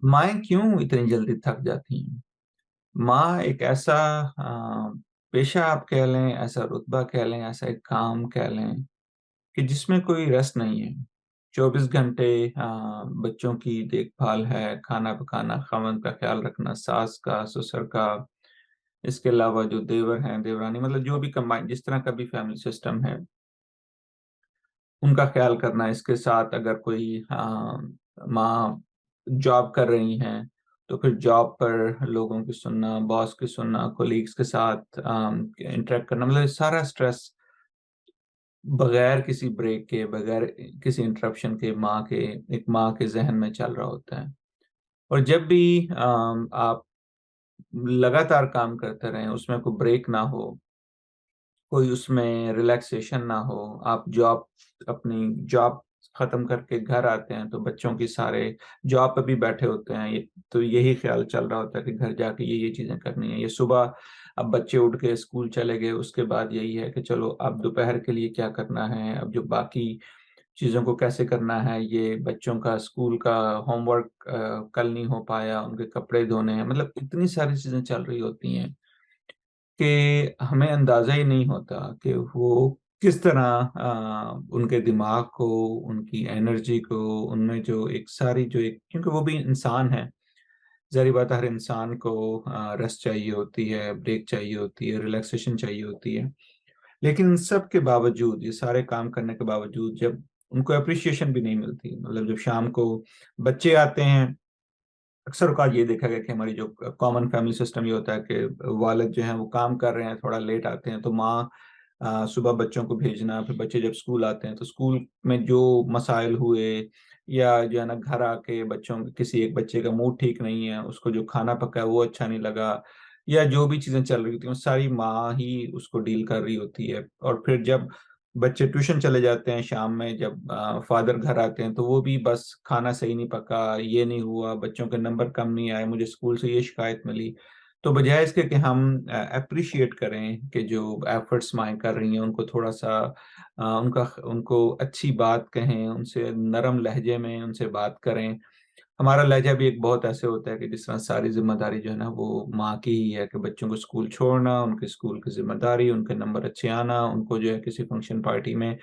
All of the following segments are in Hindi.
माएँ क्यों इतनी जल्दी थक जाती हैं? माँ एक ऐसा अ, पेशा आप कह लें, ऐसा रुतबा कह लें, ऐसा एक काम कह लें कि जिसमें कोई रेस्ट नहीं है। 24 घंटे बच्चों की देखभाल है, खाना पकाना, ख़ावंद का ख़्याल रखना, सास का, ससुर का, इसके अलावा जो देवर हैं, देवरानी मतलब जो भी कंबाइन जिस तरह का भी फैमिली सिस्टम है, उनका ख़्याल करना। इसके साथ अगर कोई माँ जॉब कर रही हैं, तो फिर जॉब पर लोगों की सुनना, बॉस की सुनना, कलीग्स के साथ इंटरैक्ट करना मतलब सारा स्ट्रेस बगैर किसी ब्रेक के, बगैर किसी इंटरप्शन के एक माँ के ज़हन में चल रहा होता है। और जब भी आप लगातार काम करते रहें, उसमें कोई ब्रेक ना हो, कोई उसमें रिलैक्सेशन ना हो, आप अपनी जॉब खत्म करके घर आते हैं, तो बच्चों की सारे जॉब पे भी बैठे होते हैं, ये तो यही ख़्याल चल रहा होता है कि घर जाके ये चीज़ें करनी है। ये सुबह अब बच्चे उठ के स्कूल चले गए, उसके बाद यही है कि चलो अब दोपहर के लिए क्या करना है, अब जो बाकी चीज़ों को कैसे करना है, ये बच्चों का स्कूल का होमवर्क कल नहीं हो पाया, उनके कपड़े धोने हैं, मतलब इतनी सारी चीज़ें चल रही होती हैं कि हमें अंदाज़ा ही नहीं होता कि वो किस तरह उनके दिमाग को, उनकी एनर्जी को, उनमें जो एक सारी जो एक क्योंकि वो भी इंसान हैं, ज़ाहिर बात है हर इंसान को रेस्ट चाहिए होती है, ब्रेक चाहिए होती है, रिलैक्सेशन चाहिए होती है। लेकिन इन सब के बावजूद, ये सारे काम करने के बावजूद जब उनको एप्रिसिएशन भी नहीं मिलती, मतलब जब शाम को बच्चे आते हैं अक्सर औक़ात ये देखा गया कि हमारी जो कॉमन फैमिली सिस्टम ये होता है कि वालिद जो हैं वो काम कर रहे हैं, थोड़ा लेट आते हैं, तो माँ सुबह बच्चों को भेजना, फिर बच्चे जब स्कूल आते हैं, तो स्कूल में जो मसाइल हुए या जो है ना घर आके किसी एक बच्चे का मूड ठीक नहीं है, उसको जो खाना पका है वो अच्छा नहीं लगा या जो भी चीज़ें चल रही होती हैं, वो सारी माँ ही उसको डील कर रही होती है। और फिर जब बच्चे ट्यूशन चले जाते हैं शाम में जब फादर घर आते हैं, तो वो भी बस खाना सही नहीं पका, ये नहीं हुआ, बच्चों के नंबर कम नहीं आए, मुझे स्कूल से ये शिकायत मिली। तो बजाय इसके कि हम एप्रिशिएट करें कि जो एफर्ट्स माएँ कर रही हैं, उनको थोड़ा-सा उनको अच्छी बात कहें, उनसे नरम लहजे में उनसे बात करें। हमारा लहज़ा भी एक बहुत ऐसे होता है कि जिस तरह सारी ज़िम्मेदारी जो है ना वो माँ की ही है कि बच्चों को स्कूल छोड़ना, उनके स्कूल की ज़िम्मेदारी, उनके नंबर अच्छे आना, उनको जो है किसी फंक्शन पार्टी में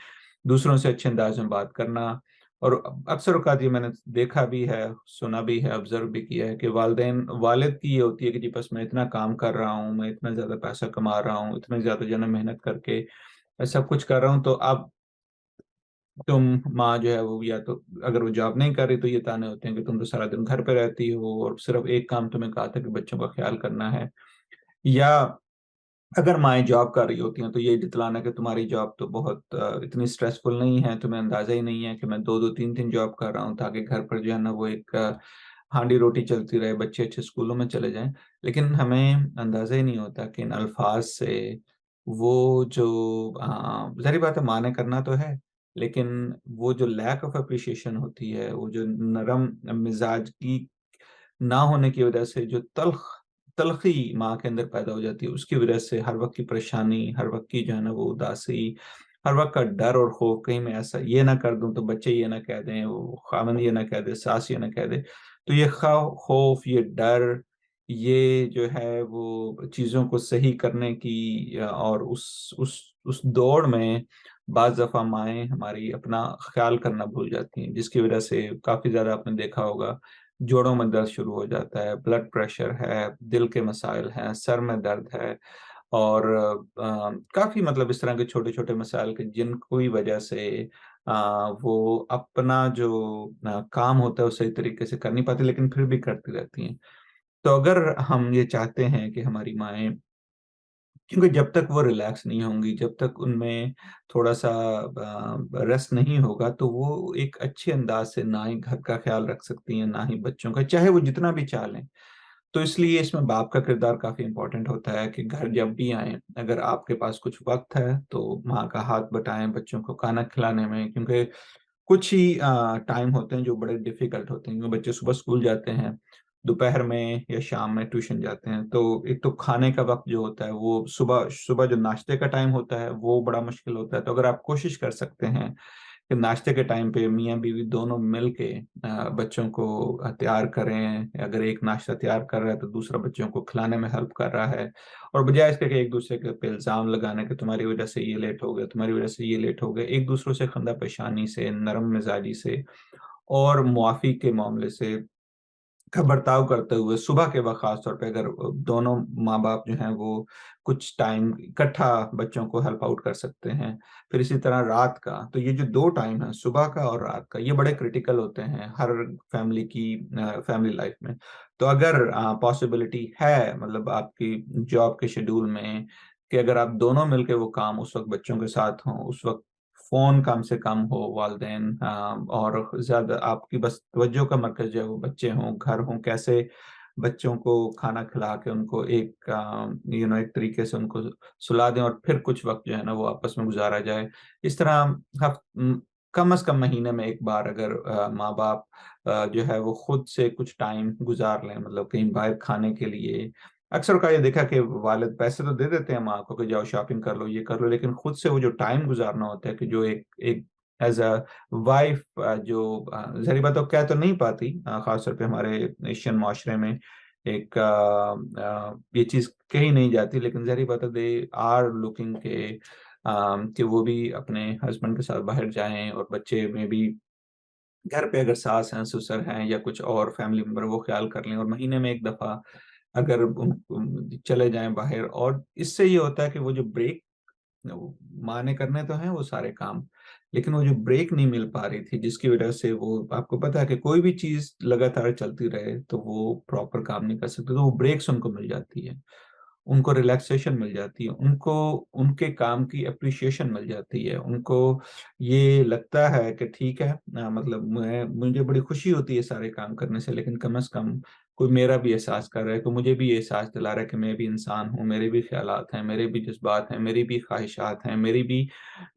दूसरों से अच्छे अंदाज़ में बात करना। और अक्सर औक़ात ये मैंने देखा भी है, सुना भी है, ऑब्ज़र्व भी किया है कि वालिद की ये होती है कि जी बस मैं इतना काम कर रहा हूँ, मैं इतना ज़्यादा पैसा कमा रहा हूँ, इतने ज़्यादा जो है ना मेहनत करके मैं सब कुछ कर रहा हूँ, तो अब तुम माँ जो है वो या तो अगर वो जॉब नहीं कर रही तो ये ताने होते हैं कि तुम तो सारा दिन घर पे रहती हो और सिर्फ़ एक काम तुम्हें कहा था कि बच्चों का ख़्याल करना है। या अगर माएँ जॉब कर रही होती हैं तो ये जतलाना कि तुम्हारी जॉब तो बहुत इतनी स्ट्रेसफुल नहीं है, तुम्हें अंदाज़ा ही नहीं है कि मैं 2-2 3-3 जॉब कर रहा हूँ ताकि घर पर जो है ना वो एक हाँडी-रोटी चलती रहे, बच्चे अच्छे स्कूलों में चले जाएँ। लेकिन हमें अंदाज़ा ही नहीं होता कि इन अल्फ़ाज़ से वो जो ज़ाहिर बात है माँ ने करना तो है, लेकिन वो जो लैक ऑफ एप्रिसिएशन होती है, वो जो नरम मिज़ाज की ना होने की वजह से जो तलख़ी माँ के अंदर पैदा हो जाती है, उसकी वजह से हर वक़्त की परेशानी, हर वक़्त की जो है ना वो उदासी, हर वक़्त का डर और ख़ौफ़ कहीं मैं ऐसा ये ना कर दूँ तो बच्चे ये ना कह दें, वो ख़ावंद ये ना कह दे, सास ये ना कह दे। तो ये ख़ौफ़, ये डर, ये जो है वो चीज़ों को सही करने की और उस दौड़ में बाज़ दफ़ा माएँ हमारी अपना ख़्याल करना भूल जाती हैं, जिसकी वजह से काफ़ी ज़्यादा आपने देखा होगा जोड़ों में दर्द शुरू हो जाता है, ब्लड प्रेशर है, दिल के मसाइल हैं, सर में दर्द है और काफ़ी मतलब इस तरह के छोटे-छोटे मसाइल के जिनकी वजह से वो अपना जो काम होता है वो सही तरीके से कर नहीं पाती लेकिन फिर भी करती रहती हैं। तो अगर हम ये चाहते हैं कि हमारी माएँ क्योंकि जब तक वो रिलैक्स नहीं होंगी, जब तक उनमें थोड़ा-सा रेस्ट नहीं होगा, तो वो एक अच्छे अंदाज़ से ना ही घर का ख़्याल रख सकती हैं, ना ही बच्चों का, चाहे वो जितना भी चाह लें। तो इसलिए इसमें बाप का किरदार काफ़ी इम्पोर्टेंट होता है कि घर जब भी आएँ, अगर आपके पास कुछ वक़्त है, तो माँ का हाथ बटाएँ बच्चों को खाना खिलाने में क्योंकि कुछ ही टाइम होते हैं जो बड़े डिफ़िकल्ट होते हैं क्योंकि बच्चे सुबह स्कूल जाते हैं, दोपहर में या शाम में ट्यूशन जाते हैं। तो एक तो खाने का वक़्त जो होता है वो सुबह सुबह जो नाश्ते का टाइम होता है वो बड़ा मुश्किल होता है। तो अगर आप कोशिश कर सकते हैं कि नाश्ते के टाइम पे मियाँ-बीवी दोनों मिल के बच्चों को तैयार करें। अगर एक नाश्ता तैयार कर रहा है, तो दूसरा बच्चों को खिलाने में हेल्प कर रहा है और बजाय इसके कि एक-दूसरे के पे इल्ज़ाम लगाने कि तुम्हारी वज़ह से ये लेट हो गया, तुम्हारी वज़ह से ये लेट हो गया, एक-दूसरों से ख़ंदा-पेशानी से, नरम मिज़ाजी से और मुआफ़ी के मामले से का बर्ताव करते हुए सुबह के वक़्त ख़ास तौर पे अगर दोनों माँ-बाप जो हैं वो कुछ टाइम इकट्ठा बच्चों को हेल्प आउट कर सकते हैं। फिर इसी तरह रात का, तो ये जो 2 टाइम हैं सुबह का और रात का, ये बड़े क्रिटिकल होते हैं हर फैमिली की फैमिली लाइफ़ में। तो अगर पॉसिबिलिटी है मतलब आपकी जॉब के शेड्यूल में कि अगर आप दोनों मिलके वो काम उस वक़्त बच्चों के साथ हों, उस वक़्त फ़ोन कम से कम हो वालदेन और ज़्यादा आपकी बस तवज्जो का मरकज़ जो है वो बच्चे हों, घर हों, कैसे बच्चों को खाना खिला के उनको एक एक तरीके से उनको सुला दें और फिर कुछ वक़्त जो है ना वो आपस में गुज़ारा जाए। इस तरह कम से कम महीने में 1 बार अगर माँ-बाप जो है वो खुद से कुछ टाइम गुज़ार लें मतलब कहीं बाहर खाने के लिए। अक्सर का ये देखा कि वालिद पैसे तो दे देते हैं माँ को कि जाओ शॉपिंग कर लो, ये कर लो, लेकिन खुद से वो जो टाइम गुज़ारना होता है कि जो एक एक एज़ अ वाइफ़ जो ज़ाहिर बात है वो कह तो नहीं पाती ख़ास तौर पे हमारे एशियन माशरे में एक ये चीज़ कही नहीं जाती लेकिन ज़ाहिर बात है दे आर लुकिंग कि वो भी अपने हस्बैंड के साथ बाहर जाएँ और बच्चे में भी घर पे अगर सास हैं, ससुर हैं या कुछ और फैमिली मेंबर वो ख़्याल कर लें और महीने में 1 दफ़ा अगर चले जाएँ बाहर और इससे ये होता है कि वो जो ब्रेक वो माँ ने करने तो हैं वो सारे काम, लेकिन वो जो ब्रेक नहीं मिल पा रही थी जिसकी वज़ह से वो आपको पता है कि कोई भी चीज़ लगातार चलती रहे तो वो प्रॉपर काम नहीं कर सकते, तो वो ब्रेक्स उनको मिल जाती है। उनको रिलैक्सेशन मिल जाती है, उनको उनके काम की एप्रिसिएशन मिल जाती है, उनको ये लगता है कि ठीक है मतलब मुझे बड़ी खुशी होती है सारे काम करने से लेकिन कम से कम कोई मेरा भी एहसास कर रहा है, कोई मुझे भी ये एहसास दिला रहा है कि मैं भी इंसान हूँ, मेरे भी ख़्यालात हैं, मेरे भी जज़्बात हैं, मेरी भी ख़्वाहिशात हैं, मेरी भी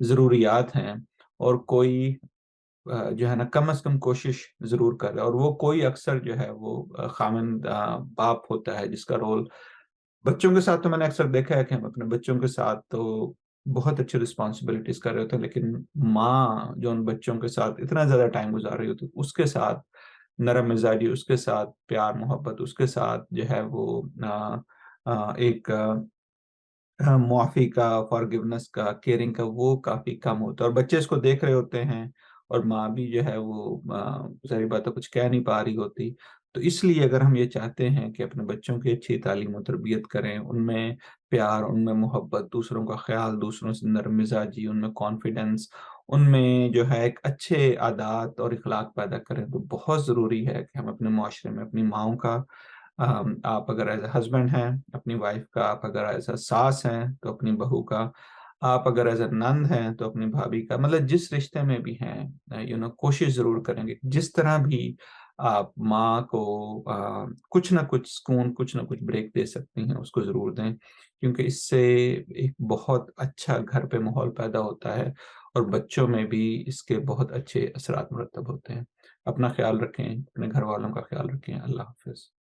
ज़रूरियात हैं और कोई जो है ना कम से कम कोशिश ज़रूर कर रहा है और वो कोई अक्सर जो है वो ख़ाविंद बाप होता है जिसका रोल बच्चों के साथ तो मैंने अक्सर देखा है कि हम अपने बच्चों के साथ तो बहुत अच्छी रिस्पॉन्सिबिलिटीज़ कर रहे होते हैं, लेकिन माँ जो उन बच्चों के साथ इतना ज़्यादा टाइम गुज़ार रही होती है, उसके साथ नरम मिज़ाजी, उसके साथ प्यार-मोहब्बत, उसके साथ जो है वो एक मुआफ़ी का, फ़ॉरगिवनेस का, केयरिंग का वो काफ़ी कम होता है और बच्चे इसको देख रहे होते हैं और माँ भी जो है वो ज़ाहिर बात है कुछ कह नहीं पा रही होती। तो इसलिए अगर हम ये चाहते हैं कि अपने बच्चों की अच्छी तालीम और तरबियत करें, उनमें प्यार, उनमें मोहब्बत, दूसरों का ख़्याल, दूसरों से नरम मिज़ाजी, उनमें कॉन्फिडेंस, उनमें जो है एक अच्छे आदात और अखलाक पैदा करें, तो बहुत ज़रूरी है कि हम अपने मुआशरे में अपनी माँओं का आप अगर एज़ अ हस्बैंड हैं, अपनी वाइफ़ का, आप अगर एज़ अ सास हैं, तो अपनी बहू का, आप अगर एज़ अ नंद हैं, तो अपनी भाभी का, मतलब जिस रिश्ते में भी हैं कोशिश ज़रूर करेंगे। जिस तरह भी आप माँ को कुछ न कुछ सुकून, कुछ न कुछ ब्रेक दे सकती हैं, उसको ज़रूर दें, क्योंकि इससे एक बहुत अच्छा घर पे माहौल पैदा होता है और बच्चों में भी इसके बहुत अच्छे असरात मुरत्तब होते हैं। अपना ख़्याल रखें, अपने घरवालों का ख़्याल रखें। अल्लाह हाफ़िज़।